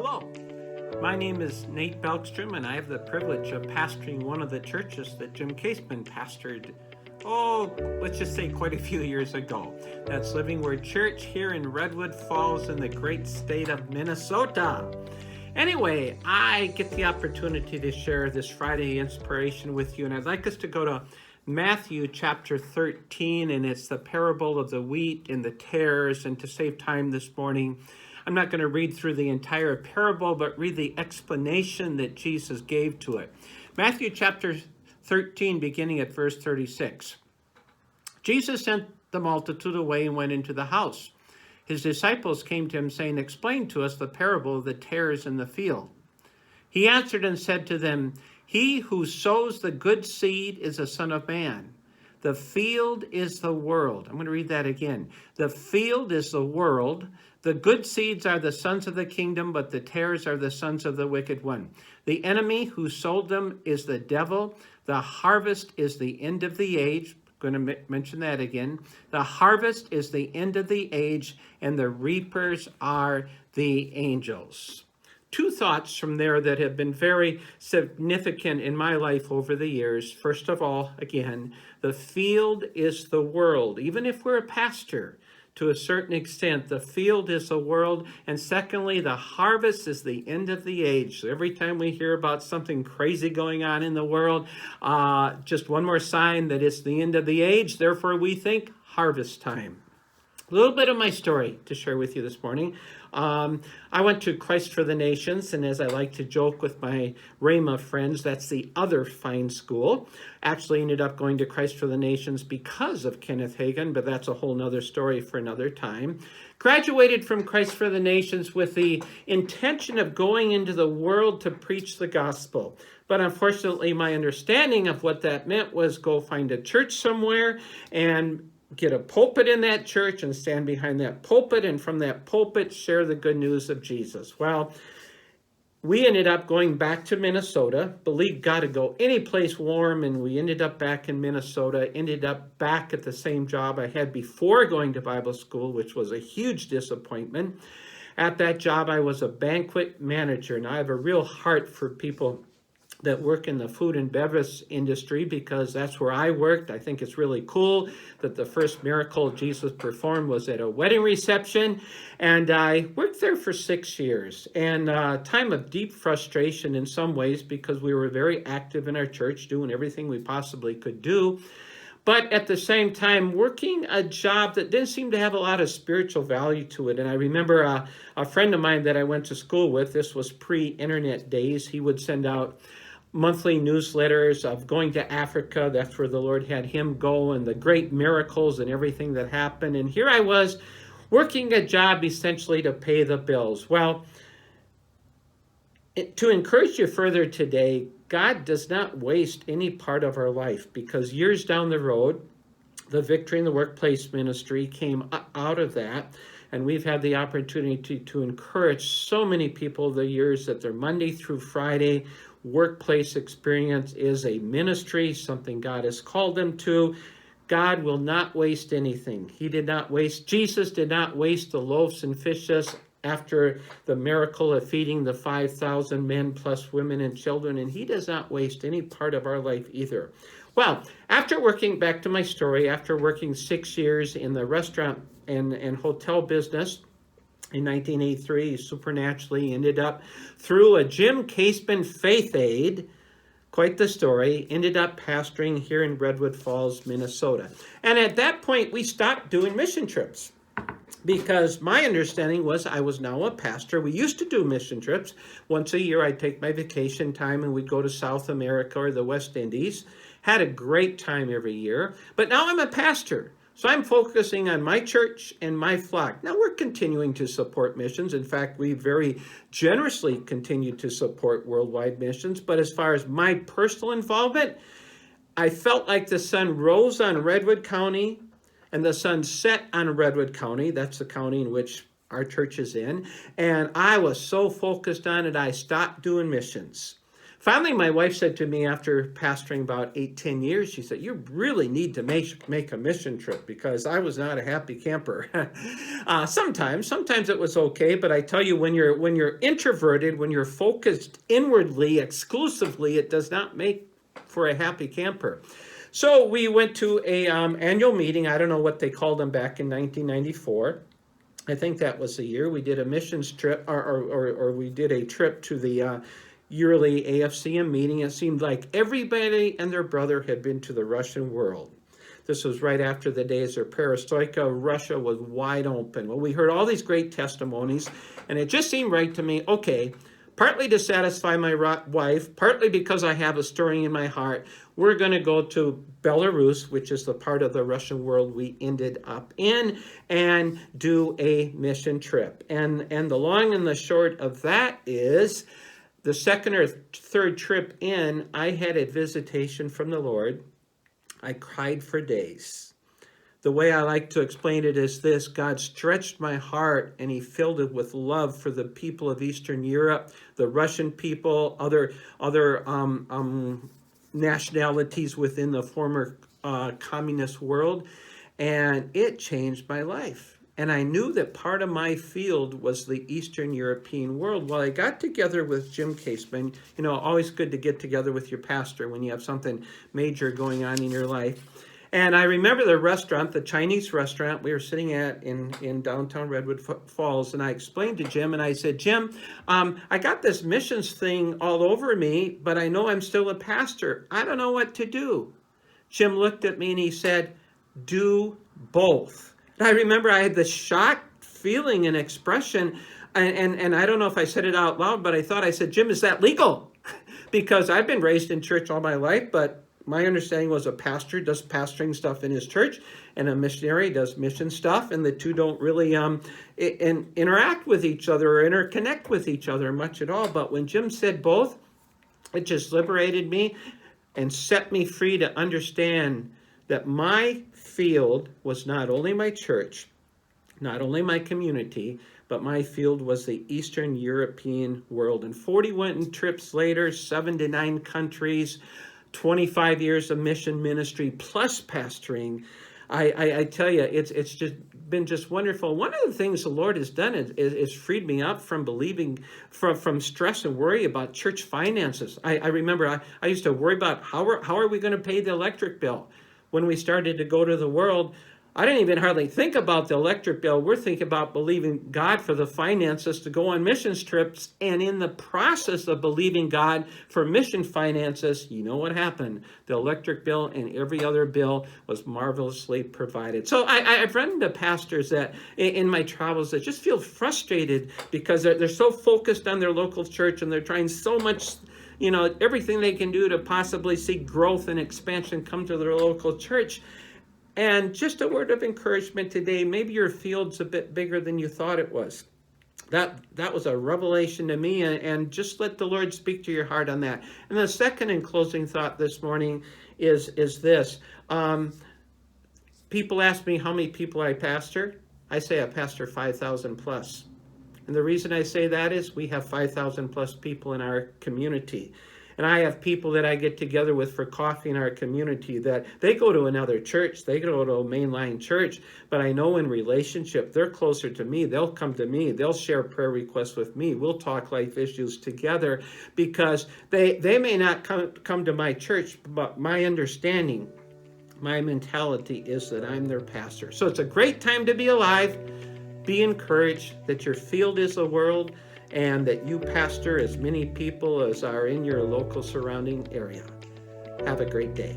Hello, my name is Nate Belkstrom, and I have the privilege of pastoring one of the churches that Jim Caseman pastored, let's just say quite a few years ago. That's Living Word Church here in Redwood Falls in the great state of Minnesota. Anyway, I get the opportunity to share this Friday inspiration with you, and I'd like us to go to Matthew chapter 13, and it's the parable of the wheat and the tares. And to save time this morning, I'm not going to read through the entire parable, but read the explanation that Jesus gave to it. Matthew chapter 13, beginning at verse 36. Jesus sent the multitude away and went into the house. His disciples came to him, saying, "Explain to us the parable of the tares in the field." He answered and said to them, "He who sows the good seed is the Son of Man. The field is the world." I'm going to read that again. The field is the world. The good seeds are the sons of the kingdom, but the tares are the sons of the wicked one. The enemy who sowed them is the devil. The harvest is the end of the age. I'm going to mention that again. The harvest is the end of the age, and the reapers are the angels. Two thoughts from there that have been very significant in my life over the years. First of all, again, the field is the world. Even if we're a pastor, to a certain extent, the field is the world. And secondly, the harvest is the end of the age. So every time we hear about something crazy going on in the world, just one more sign that it's the end of the age. Therefore, we think harvest time. A little bit of my story to share with you this morning. I went to Christ for the Nations, and as I like to joke with my Rhema friends, that's the other fine school. Actually ended up going to Christ for the Nations because of Kenneth Hagin, but that's a whole nother story for another time. Graduated from Christ for the Nations with the intention of going into the world to preach the gospel. But unfortunately, my understanding of what that meant was go find a church somewhere and get a pulpit in that church and stand behind that pulpit, and from that pulpit share the good news of Jesus. Well, we ended up going back to Minnesota. Believe God to go any place warm, and we ended up back in Minnesota, ended up back at the same job I had before going to Bible school, which was a huge disappointment. At that job, I was a banquet manager, and I have a real heart for people that work in the food and beverage industry because that's where I worked. I think it's really cool that the first miracle Jesus performed was at a wedding reception, and I worked there for 6 years. And a time of deep frustration in some ways because we were very active in our church, doing everything we possibly could do, but at the same time working a job that didn't seem to have a lot of spiritual value to it. And I remember a friend of mine that I went to school with, this was pre-internet days, he would send out monthly newsletters of going to Africa. That's where the Lord had him go, and the great miracles and everything that happened. And here I was working a job essentially to pay the bills. Well, to encourage you further today, God does not waste any part of our life, because years down the road, the Victory in the Workplace ministry came out of that. And we've had the opportunity to encourage so many people the years that their Monday through Friday workplace experience is a ministry, something God has called them to. God will not waste anything. Jesus did not waste the loaves and fishes after the miracle of feeding the 5,000 men plus women and children, and he does not waste any part of our life either. Well, after working 6 years in the restaurant and hotel business, in 1983, supernaturally ended up through a Jim Caseman faith aid, quite the story, ended up pastoring here in Redwood Falls, Minnesota. And at that point, we stopped doing mission trips because my understanding was I was now a pastor. We used to do mission trips. Once a year, I'd take my vacation time and we'd go to South America or the West Indies. Had a great time every year. But now I'm a pastor. So I'm focusing on my church and my flock. Now we're continuing to support missions. In fact, we very generously continue to support worldwide missions. But as far as my personal involvement, I felt like the sun rose on Redwood County and the sun set on Redwood County. That's the county in which our church is in. And I was so focused on it, I stopped doing missions. Finally, my wife said to me after pastoring about 8-10 years, she said, you really need to make a mission trip, because I was not a happy camper. Sometimes it was okay, but I tell you, when you're introverted, when you're focused inwardly exclusively, it does not make for a happy camper. So we went to a annual meeting. I don't know what they called them back in 1994. I think that was the year we did a missions trip, or we did a trip to the yearly AFCM meeting. It seemed like everybody and their brother had been to the Russian world. This was right after the days of perestroika. Russia was wide open. Well, we heard all these great testimonies, and it just seemed right to me, okay, partly to satisfy my wife, partly because I have a stirring in my heart, we're going to go to Belarus, which is the part of the Russian world we ended up in, and do a mission trip. And the long and the short of that is, the second or third trip in, I had a visitation from the Lord. I cried for days. The way I like to explain it is this: God stretched my heart and he filled it with love for the people of Eastern Europe, the Russian people, other nationalities within the former communist world, and it changed my life. And I knew that part of my field was the Eastern European world. Well, I got together with Jim Caseman. Always good to get together with your pastor when you have something major going on in your life. And I remember the restaurant, the Chinese restaurant we were sitting at in downtown Redwood Falls. And I explained to Jim, and I said, Jim, I got this missions thing all over me, but I know I'm still a pastor. I don't know what to do. Jim looked at me and he said, do both. And I remember I had this shocked feeling and expression, and I don't know if I said it out loud, but I said, Jim, is that legal? Because I've been raised in church all my life, but my understanding was a pastor does pastoring stuff in his church, and a missionary does mission stuff, and the two don't really interact with each other or interconnect with each other much at all. But when Jim said both, it just liberated me and set me free to understand that my field was not only my church, not only my community, but my field was the Eastern European world. And 41 trips later, 7 to 9 countries, 25 years of mission ministry plus pastoring, I tell you, it's just been just wonderful. One of the things the Lord has done is freed me up from believing, from stress and worry about church finances. I remember I used to worry about how are we going to pay the electric bill. When we started to go to the world, I didn't even hardly think about the electric bill. We're thinking about believing God for the finances to go on missions trips. And in the process of believing God for mission finances, you know what happened? The electric bill and every other bill was marvelously provided. So I've run into pastors that in my travels that just feel frustrated because they're so focused on their local church, and they're trying so much, everything they can do to possibly see growth and expansion come to their local church. And just a word of encouragement today, maybe your field's a bit bigger than you thought it was. That was a revelation to me, and just let the Lord speak to your heart on that. And the second and closing thought this morning is this. People ask me how many people I pastor. I say I pastor 5,000 plus. And the reason I say that is we have 5,000 plus people in our community. And I have people that I get together with for coffee in our community that they go to another church, they go to a mainline church, but I know in relationship, they're closer to me. They'll come to me. They'll share prayer requests with me. We'll talk life issues together, because they may not come to my church, but my understanding, my mentality is that I'm their pastor. So it's a great time to be alive. Be encouraged that your field is the world, and that you pastor as many people as are in your local surrounding area. Have a great day.